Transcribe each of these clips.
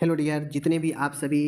Hello dear, जितने भी आप सभी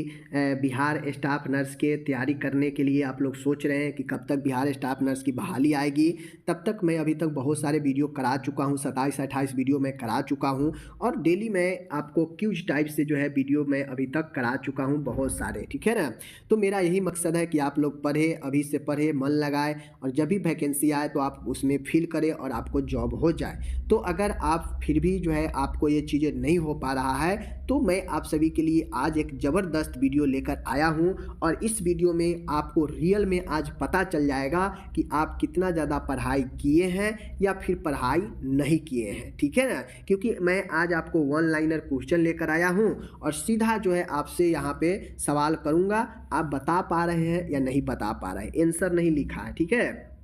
बिहार स्टाफ नर्स के तैयारी करने के लिए आप लोग सोच रहे हैं कि कब तक बिहार स्टाफ नर्स की बहाली आएगी, तब तक मैं अभी तक बहुत सारे वीडियो करा चुका हूं, 27-28 वीडियो मैं करा चुका हूं और डेली मैं आपको क्यूज टाइप से जो है वीडियो मैं अभी तक करा चुका हूं बहुत सारे। ठीक है ना। तो मेरा यही मकसद है कि आप लोग पढ़े, अभी से पढ़े, मन लगाए और जब भी वैकेंसी आए तो आप उसमें फिल करें और आपको जॉब हो जाए। तो अगर आप फिर भी जो है आपको ये चीज़ें नहीं हो पा रहा है तो मैं आप सभी के लिए आज एक ज़बरदस्त वीडियो लेकर आया हूं और इस वीडियो में आपको रियल में आज पता चल जाएगा कि आप कितना ज़्यादा पढ़ाई किए हैं या फिर पढ़ाई नहीं किए हैं। ठीक है ना। क्योंकि मैं आज आपको वन लाइनर क्वेश्चन लेकर आया हूं और सीधा जो है आपसे यहाँ पे सवाल करूँगा, आप बता पा रहे हैं या नहीं बता पा रहे हैं। आंसर नहीं लिखा है। ठीक है।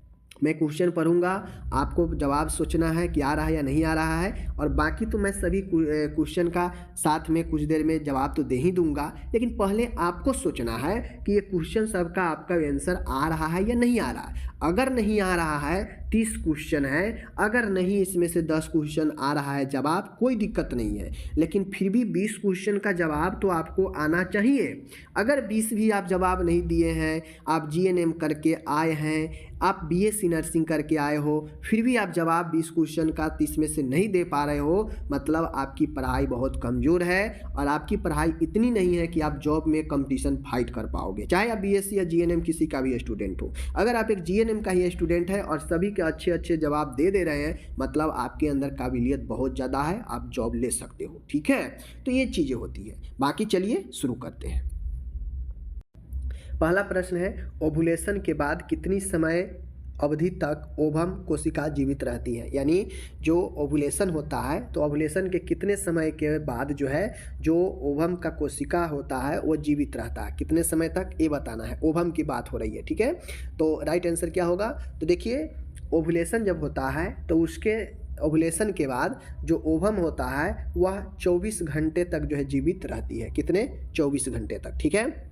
मैं क्वेश्चन पढ़ूंगा, आपको जवाब सोचना है कि आ रहा है या नहीं आ रहा है और बाकी तो मैं सभी क्वेश्चन का साथ में कुछ देर में जवाब तो दे ही दूंगा, लेकिन पहले आपको सोचना है कि ये क्वेश्चन सबका आपका आंसर आ रहा है या नहीं आ रहा है। अगर नहीं आ रहा है 30 क्वेश्चन है, अगर नहीं इसमें से 10 क्वेश्चन आ रहा है जवाब, कोई दिक्कत नहीं है, लेकिन फिर भी 20 क्वेश्चन का जवाब तो आपको आना चाहिए। अगर 20 भी आप जवाब नहीं दिए हैं, आप जीएनएम करके आए हैं, आप बीएससी नर्सिंग करके आए हो, फिर भी आप जवाब 20 क्वेश्चन का 30 में से नहीं दे पा रहे हो, मतलब आपकी पढ़ाई बहुत कमज़ोर है और आपकी पढ़ाई इतनी नहीं है कि आप जॉब में कंपटीशन फाइट कर पाओगे, चाहे आप बीएससी या जीएनएम किसी का भी स्टूडेंट हो। अगर आप एक जीएनएम का ही स्टूडेंट है और सभी के अच्छे अच्छे जवाब दे रहे हैं, मतलब आपके अंदर काबिलियत बहुत ज़्यादा है, आप जॉब ले सकते हो। ठीक है। तो ये चीज़ें होती है। बाकी चलिए शुरू करते हैं। पहला प्रश्न है, ओवुलेशन के बाद कितनी समय अवधि तक ओवम कोशिका जीवित रहती है। यानी जो ओवुलेशन होता है तो ओवुलेशन के कितने समय के बाद जो है जो ओवम का कोशिका होता है वो जीवित रहता है, कितने समय तक ये बताना है। ओवम की बात हो रही है। ठीक है। तो राइट आंसर क्या होगा, तो देखिए ओवुलेशन जब होता है तो उसके ओवुलेशन के बाद जो ओवम होता है वह 24 घंटे तक जो है जीवित रहती है। कितने? 24 घंटे तक। ठीक है।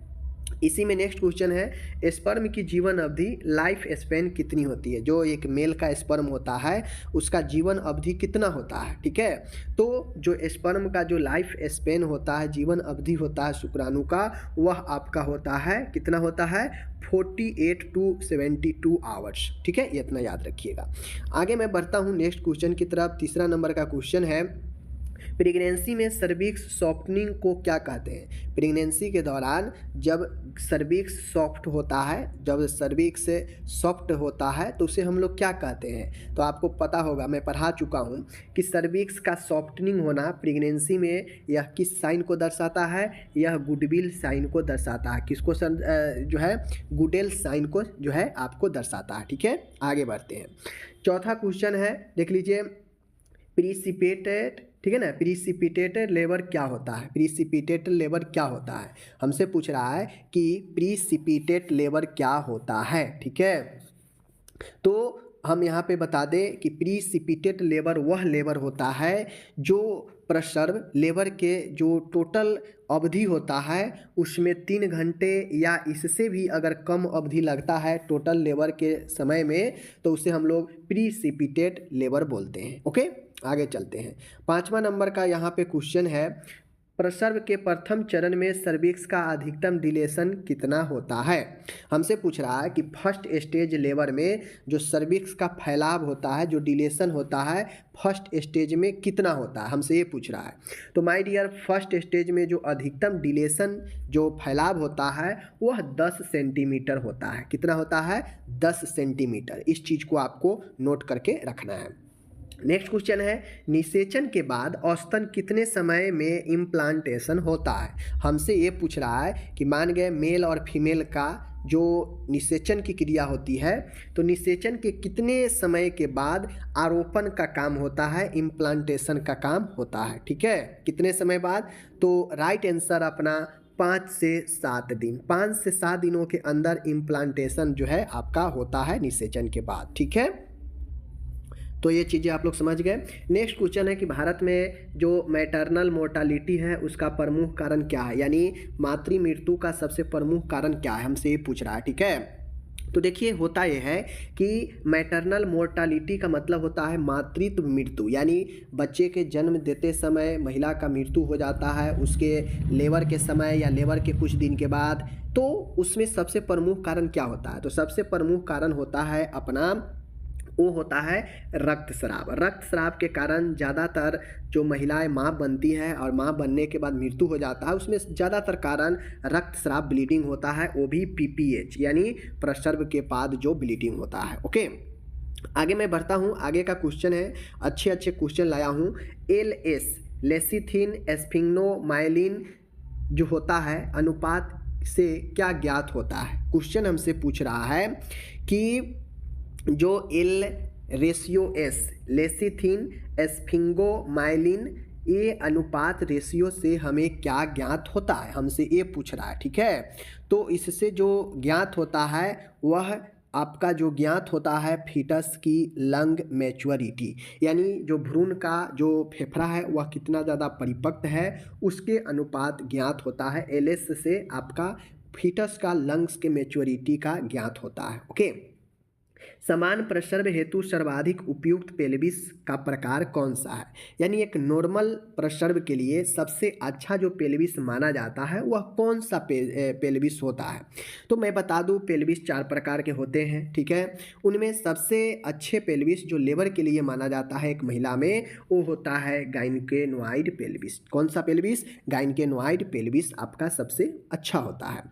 इसी में नेक्स्ट क्वेश्चन है, स्पर्म की जीवन अवधि लाइफ स्पेन कितनी होती है। जो एक मेल का स्पर्म होता है उसका जीवन अवधि कितना होता है। ठीक है। तो जो स्पर्म का जो लाइफ स्पेन होता है, जीवन अवधि होता है शुक्राणु का, वह आपका होता है कितना होता है, 48 to 72 आवर्स। ठीक है। ये इतना याद रखिएगा। आगे मैं बढ़ता हूँ नेक्स्ट क्वेश्चन की तरफ। तीसरा नंबर का क्वेश्चन है, प्रेगनेंसी में सर्विक्स सॉफ्टनिंग को क्या कहते हैं। प्रेगनेंसी के दौरान जब सर्विक्स सॉफ्ट होता है, जब सर्विक्स सॉफ्ट होता है तो उसे हम लोग क्या कहते हैं। तो आपको पता होगा, मैं पढ़ा चुका हूँ कि सर्विक्स का सॉफ्टनिंग होना प्रेगनेंसी में यह किस साइन को दर्शाता है, यह गुडविल साइन को दर्शाता है। किसको जो है गुडेल साइन को जो है आपको दर्शाता है। ठीक है। आगे बढ़ते हैं। चौथा क्वेश्चन है, देख लीजिए, प्रीसिपिटेट, ठीक है ना, प्रीसिपिटेटेड लेबर क्या होता है। प्रीसिपिटेटेड लेबर क्या होता है, हमसे पूछ रहा है कि प्रीसिपिटेट लेबर क्या होता है। ठीक है। तो हम यहाँ पे बता दें कि प्रीसिपिटेट लेबर वह लेबर होता है जो प्रसर्व लेबर के जो टोटल अवधि होता है उसमें 3 घंटे या इससे भी अगर कम अवधि लगता है टोटल लेबर के समय में, तो उसे हम लोग प्रीसिपिटेट लेबर बोलते हैं। ओके। आगे चलते हैं। 5वां नंबर का यहाँ पे क्वेश्चन है, प्रसव के प्रथम चरण में सर्विक्स का अधिकतम डिलेशन कितना होता है। हमसे पूछ रहा है कि फर्स्ट स्टेज लेबर में जो सर्विक्स का फैलाव होता है, जो डिलेशन होता है, फर्स्ट स्टेज में कितना होता है, हमसे ये पूछ रहा है। तो माय डियर, फर्स्ट स्टेज में जो अधिकतम डिलेशन जो फैलाव होता है वह 10 सेंटीमीटर होता है। कितना होता है? 10 सेंटीमीटर। इस चीज़ को आपको नोट करके रखना है। नेक्स्ट क्वेश्चन है, निषेचन के बाद औसतन कितने समय में इम्प्लांटेशन होता है। हमसे ये पूछ रहा है कि मान गए मेल और फीमेल का जो निषेचन की क्रिया होती है, तो निषेचन के कितने समय के बाद आरोपण का काम होता है, इम्प्लांटेशन का काम होता है। ठीक है। कितने समय बाद, तो राइट आंसर अपना 5 से 7 दिन। 5 से 7 दिनों के अंदर इम्प्लांटेशन जो है आपका होता है निषेचन के बाद। ठीक है। तो ये चीज़ें आप लोग समझ गए। नेक्स्ट क्वेश्चन है कि भारत में जो मैटरनल मोर्टालिटी है उसका प्रमुख कारण क्या है, यानी मातृ मृत्यु का सबसे प्रमुख कारण क्या है, हमसे ये पूछ रहा है। ठीक है। तो देखिए होता यह है कि मैटरनल मोर्टालिटी का मतलब होता है मातृत्व मृत्यु, यानी बच्चे के जन्म देते समय महिला का मृत्यु हो जाता है उसके लेबर के समय या लेबर के कुछ दिन के बाद। तो उसमें सबसे प्रमुख कारण क्या होता है? तो सबसे प्रमुख कारण होता है अपना वो होता है रक्तस्राव। रक्तस्राव के कारण ज़्यादातर जो महिलाएं माँ बनती हैं और माँ बनने के बाद मृत्यु हो जाता है उसमें ज़्यादातर कारण रक्तस्राव ब्लीडिंग होता है, वो भी पीपीएच यानी प्रसव के बाद जो ब्लीडिंग होता है। ओके, आगे मैं बढ़ता हूँ। आगे का क्वेश्चन है, अच्छे अच्छे क्वेश्चन लाया हूँ। एलएस लेसिथिन एस्फिग्नोमाइलिन जो होता है अनुपात से क्या ज्ञात होता है? क्वेश्चन हमसे पूछ रहा है कि जो एल रेशियो एस लेसिथिन एस्फिग्नोमाइलिन ये अनुपात रेशियो से हमें क्या ज्ञात होता है, हमसे ये पूछ रहा है। ठीक है, तो इससे जो ज्ञात होता है वह आपका जो ज्ञात होता है फीटस की लंग मैच्योरिटी, यानी जो भ्रूण का जो फेफड़ा है वह कितना ज़्यादा परिपक्व है उसके अनुपात ज्ञात होता है। एलएस से आपका फीटस का लंग्स के मैच्योरिटी का ज्ञात होता है। ओके, समान प्रसव हेतु सर्वाधिक उपयुक्त पेल्विस का प्रकार कौन सा है? यानी एक नॉर्मल प्रसव के लिए सबसे अच्छा जो पेल्विस माना जाता है वह कौन सा पेल्विस होता है? तो मैं बता दूं पेल्विस 4 प्रकार के होते हैं। ठीक है, उनमें सबसे अच्छे पेल्विस जो लेबर के लिए माना जाता है एक महिला में वो होता है गाइनकेनोइड पेल्विस। कौन सा पेल्विस? गाइनकेनोइड पेल्विस आपका सबसे अच्छा होता है।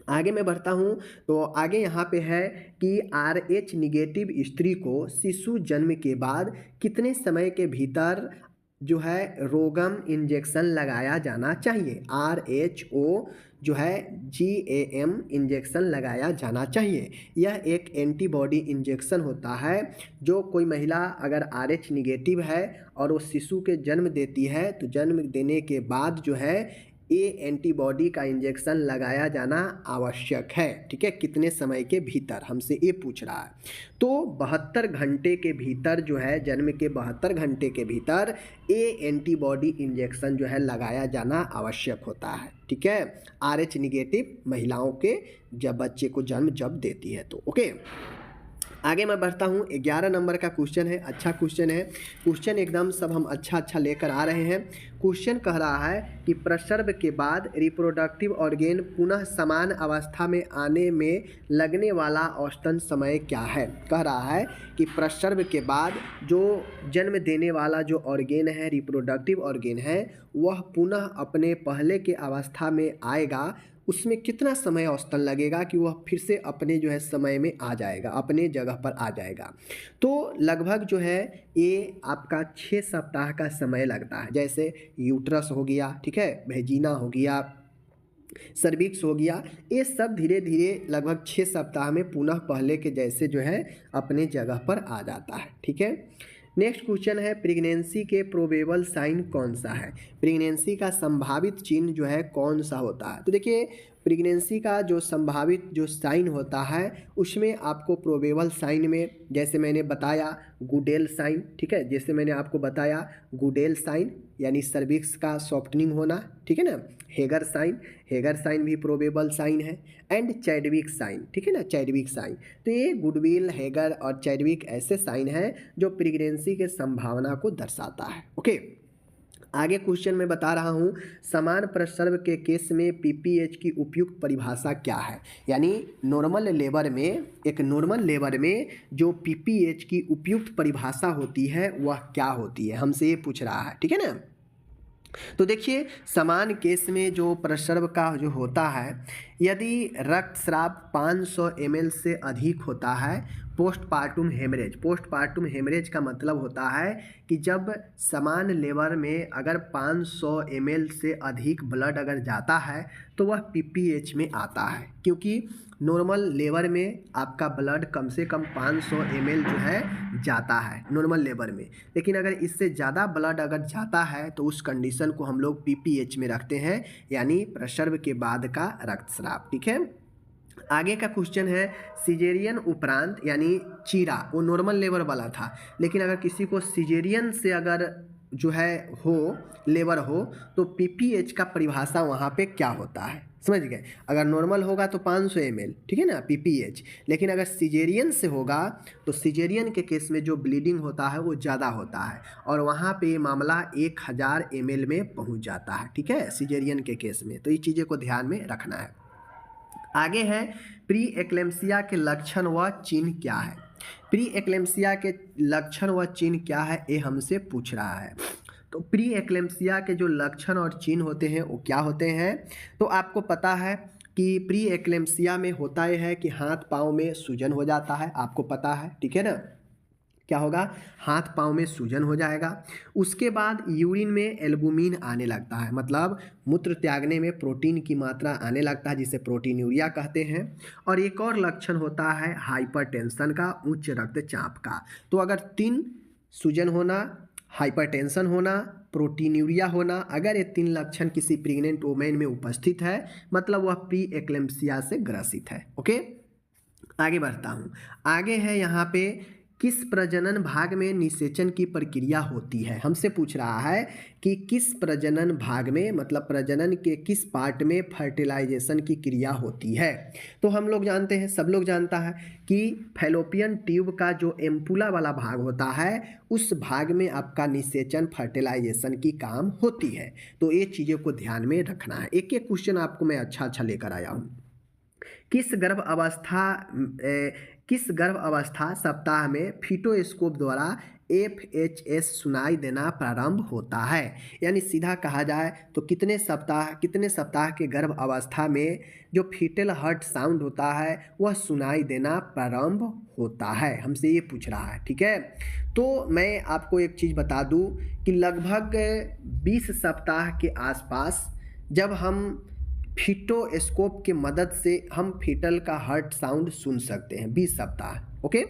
आगे मैं बढ़ता हूँ, तो आगे यहाँ पे है कि RH निगेटिव स्त्री को शिशु जन्म के बाद कितने समय के भीतर जो है रोगम इंजेक्शन लगाया जाना चाहिए? RH जो है GAM इंजेक्शन लगाया जाना चाहिए। यह एक एंटीबॉडी इंजेक्शन होता है। जो कोई महिला अगर RH निगेटिव है और वो शिशु के जन्म देती है तो जन्म देने के बाद जो है ये एंटीबॉडी का इंजेक्शन लगाया जाना आवश्यक है। ठीक है, कितने समय के भीतर, हमसे ये पूछ रहा है। तो 72 घंटे के भीतर जो है, जन्म के 72 घंटे के भीतर ये एंटीबॉडी इंजेक्शन जो है लगाया जाना आवश्यक होता है। ठीक है, RH निगेटिव महिलाओं के जब बच्चे को जन्म जब देती है तो। ओके, आगे मैं बढ़ता हूँ। 11 नंबर का क्वेश्चन है, अच्छा क्वेश्चन है। क्वेश्चन एकदम सब हम अच्छा लेकर आ रहे हैं। क्वेश्चन कह रहा है कि प्रसव के बाद रिप्रोडक्टिव ऑर्गेन पुनः समान अवस्था में आने में लगने वाला औसतन समय क्या है? कह रहा है कि प्रसव के बाद जो जन्म देने वाला जो ऑर्गेन है, रिप्रोडक्टिव ऑर्गेन है, वह पुनः अपने पहले के अवस्था में आएगा, उसमें कितना समय औसतन लगेगा कि वह फिर से अपने जो है समय में आ जाएगा, अपने जगह पर आ जाएगा? तो लगभग जो है ये आपका 6 सप्ताह का समय लगता है। जैसे यूट्रस हो गया, ठीक है, वेजिना हो गया, सर्विक्स हो गया, ये सब धीरे धीरे लगभग 6 सप्ताह में पुनः पहले के जैसे जो है अपने जगह पर आ जाता है। ठीक है, नेक्स्ट क्वेश्चन है, प्रेगनेंसी के प्रोबेबल साइन कौन सा है? प्रेगनेंसी का संभावित चिन्ह जो है कौन सा होता है? तो देखिए प्रेगनेंसी का जो संभावित जो साइन होता है उसमें आपको प्रोबेबल साइन में जैसे मैंने बताया गुडेल साइन, ठीक है, जैसे मैंने आपको बताया गुडेल साइन यानी सर्विक्स का सॉफ्टनिंग होना, ठीक है ना, हेगर साइन भी प्रोबेबल साइन है, एंड चैडविक साइन, ठीक है ना, चैडविक साइन। तो ये गुडविल, हेगर और चैडविक ऐसे साइन हैं जो प्रेगनेंसी के संभावना को दर्शाता है। ओके, आगे क्वेश्चन में बता रहा हूँ, समान प्रसव के केस में पीपीएच की उपयुक्त परिभाषा क्या है? यानी नॉर्मल लेबर में, एक नॉर्मल लेबर में जो पीपीएच की उपयुक्त परिभाषा होती है वह क्या होती है, हमसे ये पूछ रहा है। ठीक है ना, तो देखिए समान केस में जो प्रसव का जो होता है, यदि रक्तस्राव 500 ml से अधिक होता है, पोस्टपार्टम हेमरेज का मतलब होता है कि जब समान लेबर में अगर 500 ml से अधिक ब्लड अगर जाता है तो वह पीपीएच में आता है, क्योंकि नॉर्मल लेबर में आपका ब्लड कम से कम 500 ml जो है जाता है नॉर्मल लेबर में, लेकिन अगर इससे ज़्यादा ब्लड अगर जाता है तो उस कंडीशन को हम लोग पीपीएच में रखते हैं, यानी प्रसव के बाद का रक्तस्राव। ठीक है, आगे का क्वेश्चन है, सिजेरियन उपरांत यानी चीरा वो नॉर्मल लेबर वाला था, लेकिन अगर किसी को सिजेरियन से अगर जो है हो लेबर हो तो पीपीएच का परिभाषा वहाँ पे क्या होता है? समझ गए। अगर नॉर्मल होगा तो 500 ml, ठीक है ना, PPH। लेकिन अगर सिजेरियन से होगा तो सिजेरियन के केस में जो ब्लीडिंग होता है वो ज़्यादा होता है और वहाँ पे मामला 1000 ml में पहुँच जाता है, ठीक है, सिजेरियन के केस में। तो ये चीज़ें को ध्यान में रखना है। आगे है प्री एक्लेम्सिया के लक्षण व चिन्ह क्या है। प्री एक्लेम्सिया के लक्षण व चिन्ह क्या है ये हमसे पूछ रहा है। तो प्री एक्लेम्सिया के जो लक्षण और चिन्ह होते हैं वो क्या होते हैं। तो आपको पता है कि प्री एक्लेम्सिया में होता यह है कि हाथ पाँव में सूजन हो जाता है, आपको पता है, ठीक है ना, क्या होगा, हाथ पाँव में सूजन हो जाएगा। उसके बाद यूरिन में एल्बुमिन आने लगता है, मतलब मूत्र त्यागने में प्रोटीन की मात्रा आने लगता है, जिसे प्रोटीनूरिया कहते हैं। और एक और लक्षण होता है हाइपरटेंशन का, उच्च रक्तचाप का। तो अगर 3 सूजन होना, हाइपरटेंशन होना, प्रोटीनूरिया होना, अगर ये 3 लक्षण किसी प्रेग्नेंट वुमेन में उपस्थित है मतलब वह प्री एक्लेम्सिया से ग्रसित है। ओके, आगे बढ़ता हूँ। आगे है यहाँ पे किस प्रजनन भाग में निषेचन की प्रक्रिया होती है। हमसे पूछ रहा है कि किस प्रजनन भाग में, मतलब प्रजनन के किस पार्ट में फर्टिलाइजेशन की क्रिया होती है। तो हम लोग जानते हैं, सब लोग जानता है कि फैलोपियन ट्यूब का जो एम्पुला वाला भाग होता है उस भाग में आपका निषेचन फर्टिलाइजेशन की काम होती है। तो ये चीज़ों को ध्यान में रखना है। एक एक क्वेश्चन आपको मैं अच्छा लेकर आया हूँ। किस गर्भ अवस्था सप्ताह में फीटोस्कोप द्वारा FHS सुनाई देना प्रारंभ होता है। यानी सीधा कहा जाए तो कितने सप्ताह के गर्भ अवस्था में जो फीटल हार्ट साउंड होता है वह सुनाई देना प्रारंभ होता है, हमसे ये पूछ रहा है, ठीक है। तो मैं आपको एक चीज़ बता दूं कि लगभग 20 सप्ताह के आसपास जब हम फीटोस्कोप के मदद से हम फीटल का हार्ट साउंड सुन सकते हैं, 20 सप्ताह। ओके,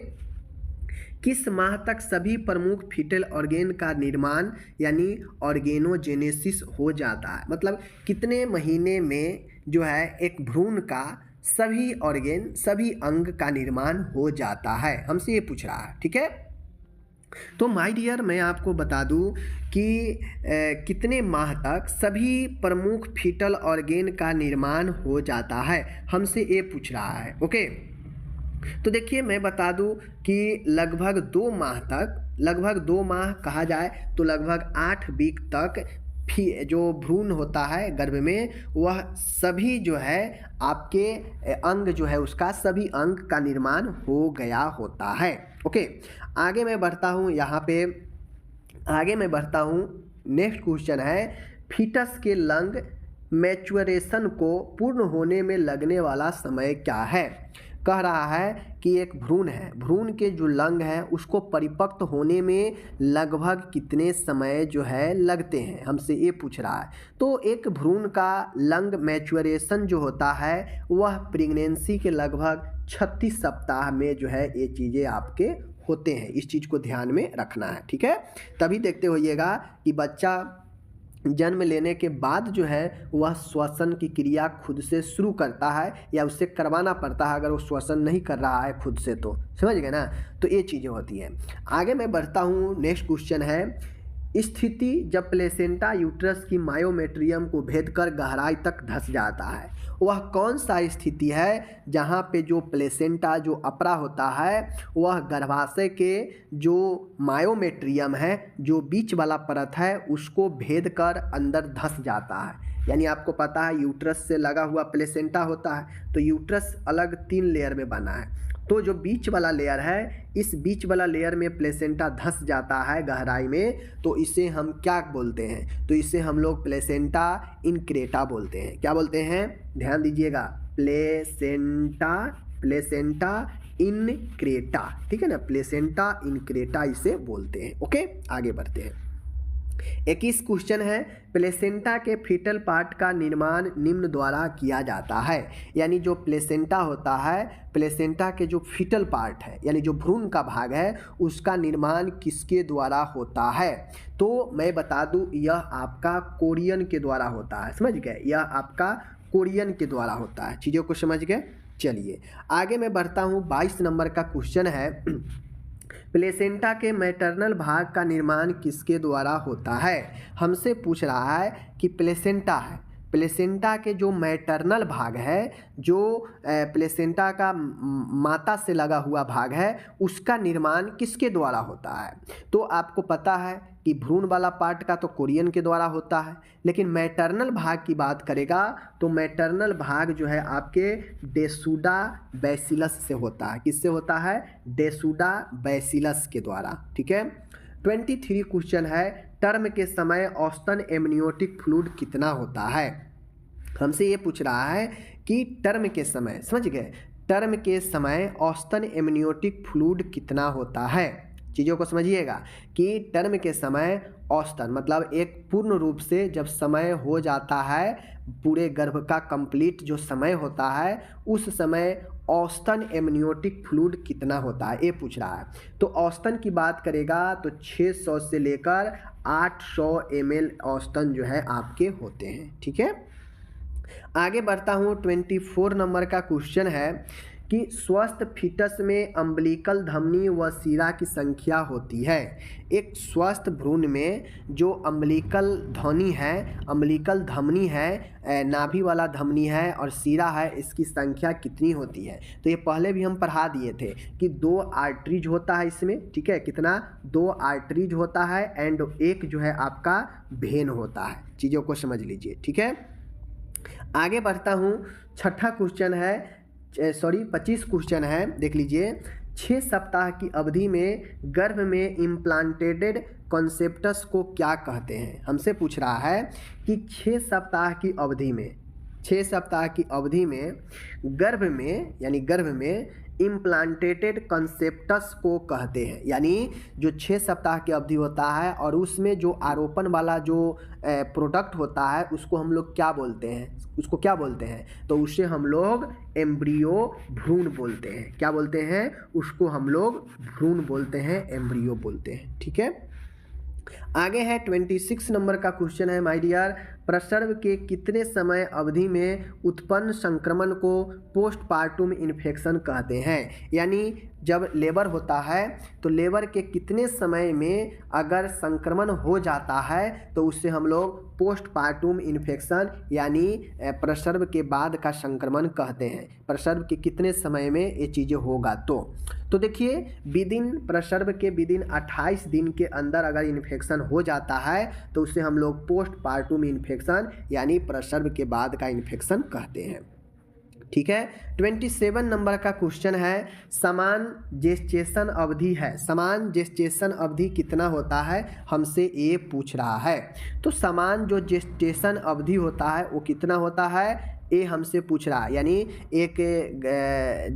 किस माह तक सभी प्रमुख फीटल ऑर्गेन का निर्माण यानी ऑर्गेनोजेनेसिस हो जाता है, मतलब कितने महीने में जो है एक भ्रूण का सभी ऑर्गेन, सभी अंग का निर्माण हो जाता है, हमसे ये पूछ रहा है, ठीक है। तो माय डियर, मैं आपको बता दूं कि कितने माह तक सभी प्रमुख फीटल ऑर्गेन का निर्माण हो जाता है, हमसे ये पूछ रहा है। ओके, तो देखिए मैं बता दूं कि लगभग 2 माह तक, लगभग 2 माह कहा जाए तो लगभग 8 वीक तक जो भ्रूण होता है गर्भ में वह सभी जो है आपके अंग जो है उसका सभी अंग का निर्माण हो गया होता है। ओके, आगे मैं बढ़ता हूँ, यहाँ पे आगे मैं बढ़ता हूँ। नेक्स्ट क्वेश्चन है फीटस के लंग मैच्योरेशन को पूर्ण होने में लगने वाला समय क्या है। कह रहा है कि एक भ्रूण है, भ्रूण के जो लंग है उसको परिपक्व होने में लगभग कितने समय जो है लगते हैं, हमसे ये पूछ रहा है। तो एक भ्रूण का लंग मैच्योरेशन जो होता है वह प्रेगनेंसी के लगभग 36 सप्ताह में जो है ये चीज़ें आपके होते हैं, इस चीज़ को ध्यान में रखना है, ठीक है। तभी देखते होइएगा कि बच्चा जन्म लेने के बाद जो है वह श्वसन की क्रिया खुद से शुरू करता है या उससे करवाना पड़ता है, अगर वो श्वसन नहीं कर रहा है खुद से तो, समझ गए ना। तो ये चीज़ें होती हैं। आगे मैं बढ़ता हूँ। नेक्स्ट क्वेश्चन है स्थिति जब प्लेसेंटा यूट्रस की मायोमेट्रियम को भेदकर गहराई तक धंस जाता है, वह कौन सा स्थिति है जहाँ पे जो प्लेसेंटा जो अपरा होता है वह गर्भाशय के जो मायोमेट्रियम है, जो बीच वाला परत है, उसको भेद कर अंदर धंस जाता है। यानी आपको पता है यूट्रस से लगा हुआ प्लेसेंटा होता है, तो यूट्रस अलग 3 लेयर में बना है, तो जो बीच वाला लेयर है, इस बीच वाला लेयर में प्लेसेंटा धंस जाता है गहराई में, तो इसे हम क्या बोलते हैं, तो इसे हम लोग प्लेसेंटा इनक्रेटा बोलते हैं। क्या बोलते हैं, ध्यान दीजिएगा, प्लेसेंटा, प्लेसेंटा इनक्रेटा, ठीक है ना, प्लेसेंटा इनक्रेटा इसे बोलते हैं। ओके, आगे बढ़ते हैं। 21 क्वेश्चन है प्लेसेंटा के फीटल पार्ट का निर्माण निम्न द्वारा किया जाता है। यानी जो प्लेसेंटा होता है, प्लेसेंटा के जो फीटल पार्ट है यानी जो भ्रूण का भाग है उसका निर्माण किसके द्वारा होता है। तो मैं बता दूं यह आपका कोरियन के द्वारा होता है, समझ गए, यह आपका कोरियन के द्वारा होता है। चीज़ों को समझ गए। चलिए आगे मैं बढ़ता हूँ। 22 नंबर का क्वेश्चन है प्लेसेंटा के मैटरनल भाग का निर्माण किसके द्वारा होता है। हमसे पूछ रहा है कि प्लेसेंटा है, प्लेसेंटा के जो मैटरनल भाग है, जो प्लेसेंटा का माता से लगा हुआ भाग है, उसका निर्माण किसके द्वारा होता है? तो आपको पता है कि भ्रूण वाला पार्ट का तो कोरियन के द्वारा होता है, लेकिन मैटरनल भाग की बात करेगा तो मैटरनल भाग जो है आपके डेसुडा बैसिलस से होता है। किससे होता है? डेसुडा बैसिलस के द्वारा। ठीक है। 23 क्वेश्चन है, टर्म के समय औसतन एमनियोटिक फ्लूइड कितना होता है? हमसे ये पूछ रहा है कि टर्म के समय, समझ गए, टर्म के समय औसतन एमनियोटिक फ्लूइड कितना होता है? चीज़ों को समझिएगा कि टर्म के समय औसतन मतलब एक पूर्ण रूप से जब समय हो जाता है, पूरे गर्भ का कंप्लीट जो समय होता है, उस समय औसतन एमनियोटिक फ्लूइड कितना होता है, ये पूछ रहा है। तो औसतन की बात करेगा तो 600 से लेकर 800 ml औसतन जो है आपके होते हैं। ठीक है। आगे बढ़ता हूँ। 24 नंबर का क्वेश्चन है कि स्वस्थ फीटस में अम्बिलिकल धमनी व सिरा की संख्या होती है। एक स्वस्थ भ्रूण में जो अम्बिलिकल धमनी है, नाभि वाला धमनी है और सिरा है, इसकी संख्या कितनी होती है? तो ये पहले भी हम पढ़ा दिए थे कि 2 आर्टरीज होता है इसमें। ठीक है। कितना? 2 आर्टरीज होता है एंड एक जो है आपका वेन होता है। चीज़ों को समझ लीजिए। ठीक है। आगे बढ़ता हूँ। छठा क्वेश्चन है, 25 क्वेश्चन है, देख लीजिए। 6 सप्ताह की अवधि में गर्भ में इम्प्लांटेड कॉन्सेप्टस को क्या कहते हैं? हमसे पूछ रहा है कि 6 सप्ताह की अवधि में गर्भ में इम्प्लांटेटेड कॉन्सेप्टस को कहते हैं। यानी जो 6 सप्ताह की अवधि होता है और उसमें जो आरोपण वाला जो प्रोडक्ट होता है उसको हम लोग क्या बोलते हैं? तो उसे हम लोग एम्ब्रियो भ्रूण बोलते हैं। क्या बोलते हैं? उसको हम लोग भ्रूण बोलते हैं, एम्ब्रियो बोलते हैं। ठीक है। आगे है 26 नंबर का क्वेश्चन है, माय डियर, प्रसव के कितने समय अवधि में उत्पन्न संक्रमण को पोस्टपार्टम इन्फेक्शन कहते हैं? यानी जब लेबर होता है तो लेबर के कितने समय में अगर संक्रमण हो जाता है तो उससे हम लोग पोस्टपार्टम इन्फेक्शन यानी प्रसव के बाद का संक्रमण कहते हैं। प्रसव के कितने समय में ये चीज़ें होगा तो देखिए, प्रसव के विदिन 28 दिन के अंदर अगर इन्फेक्शन हो जाता है तो उसे हम लोग पोस्टपार्टम इन्फेक्शन यानी प्रसव के बाद का इन्फेक्शन कहते हैं। ठीक है। 27 नंबर का क्वेश्चन है, समान जेस्टेशन अवधि कितना होता है? हमसे ये पूछ रहा है। तो समान जो जेस्टेशन अवधि होता है वो कितना होता है, ये हमसे पूछ रहा है। यानी एक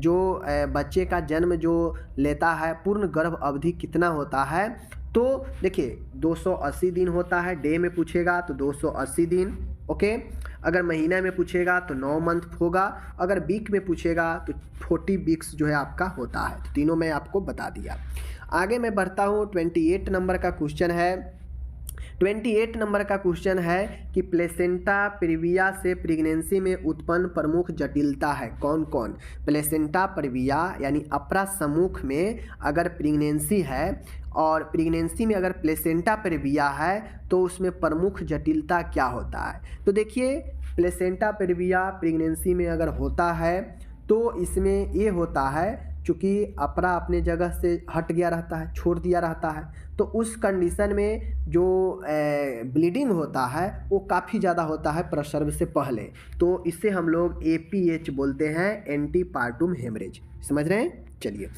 जो बच्चे का जन्म जो लेता है, पूर्ण गर्भ अवधि कितना होता है? तो देखिए 280 दिन होता है। डे में पूछेगा तो 280 दिन। ओके। अगर महीना में पूछेगा तो 9 मंथ होगा। अगर वीक में पूछेगा तो 40 वीक्स जो है आपका होता है। तो तीनों मैं आपको बता दिया। आगे मैं बढ़ता हूँ। 28 नंबर का क्वेश्चन है कि प्लेसेंटा प्रीविया से प्रेगनेंसी में उत्पन्न प्रमुख जटिलता है कौन कौन? प्लेसेंटा प्रीविया यानी अपरा सम्मुख में अगर प्रेगनेंसी है और प्रेगनेंसी में अगर प्लेसेंटा प्रीविया है तो उसमें प्रमुख जटिलता क्या होता है? तो देखिए, प्लेसेंटा प्रीविया प्रेगनेंसी में अगर होता है तो इसमें ये होता है चूँकि अपरा अपने जगह से हट गया रहता है, छोड़ दिया रहता है, तो उस कंडीशन में जो ब्लीडिंग होता है वो काफ़ी ज़्यादा होता है प्रसव से पहले। तो इसे हम लोग APH बोलते हैं, एंटीपार्टम हेमरेज। समझ रहे हैं? चलिए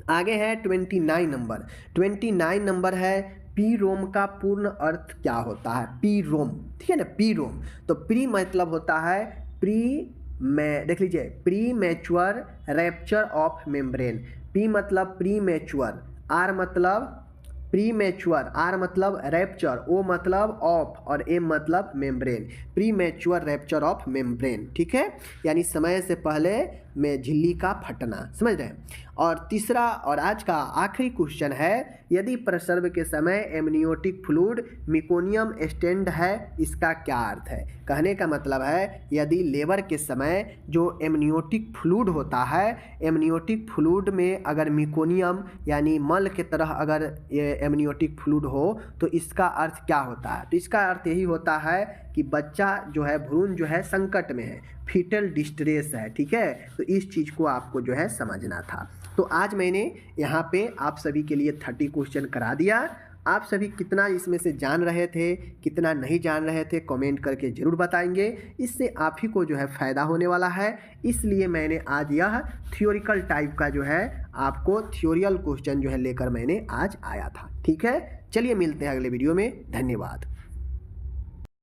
आगे है 29 नंबर है, पी रोम का पूर्ण अर्थ क्या होता है? पी रोम, ठीक है ना, पी रोम। तो प्री मतलब होता है देख लीजिए, pre mature rapture of membrane. P मतलब प्री मैच्योर, आर मतलब रैप्चर, ओ मतलब ऑफ और एम मतलब membrane. Pre mature rapture of membrane. ठीक है। यानी समय से पहले में झिल्ली का फटना। समझ रहे हैं? और तीसरा और आज का आखिरी क्वेश्चन है, यदि प्रसव के समय एमनियोटिक फ्लूइड मेकोनियम स्टेंड है, इसका क्या अर्थ है? कहने का मतलब है यदि लेबर के समय जो एमनियोटिक फ्लूइड होता है, एमनियोटिक फ्लूइड में अगर मेकोनियम यानी मल के तरह अगर ये एमनियोटिक फ्लूइड हो तो इसका अर्थ क्या होता है? तो इसका अर्थ यही होता है कि बच्चा जो है भ्रूण जो है संकट में है, फीटल डिस्ट्रेस है, ठीक है। तो इस चीज़ को आपको जो है समझना था। तो आज मैंने यहाँ पे आप सभी के लिए 30 क्वेश्चन करा दिया। आप सभी कितना इसमें से जान रहे थे, कितना नहीं जान रहे थे, कमेंट करके ज़रूर बताएंगे। इससे आप ही को जो है फ़ायदा होने वाला है। इसलिए मैंने आज यह थियोरिकल टाइप का जो है आपको थ्योरियल क्वेश्चन जो है लेकर मैंने आज आया था, ठीक है। चलिए मिलते हैं अगले वीडियो में, धन्यवाद।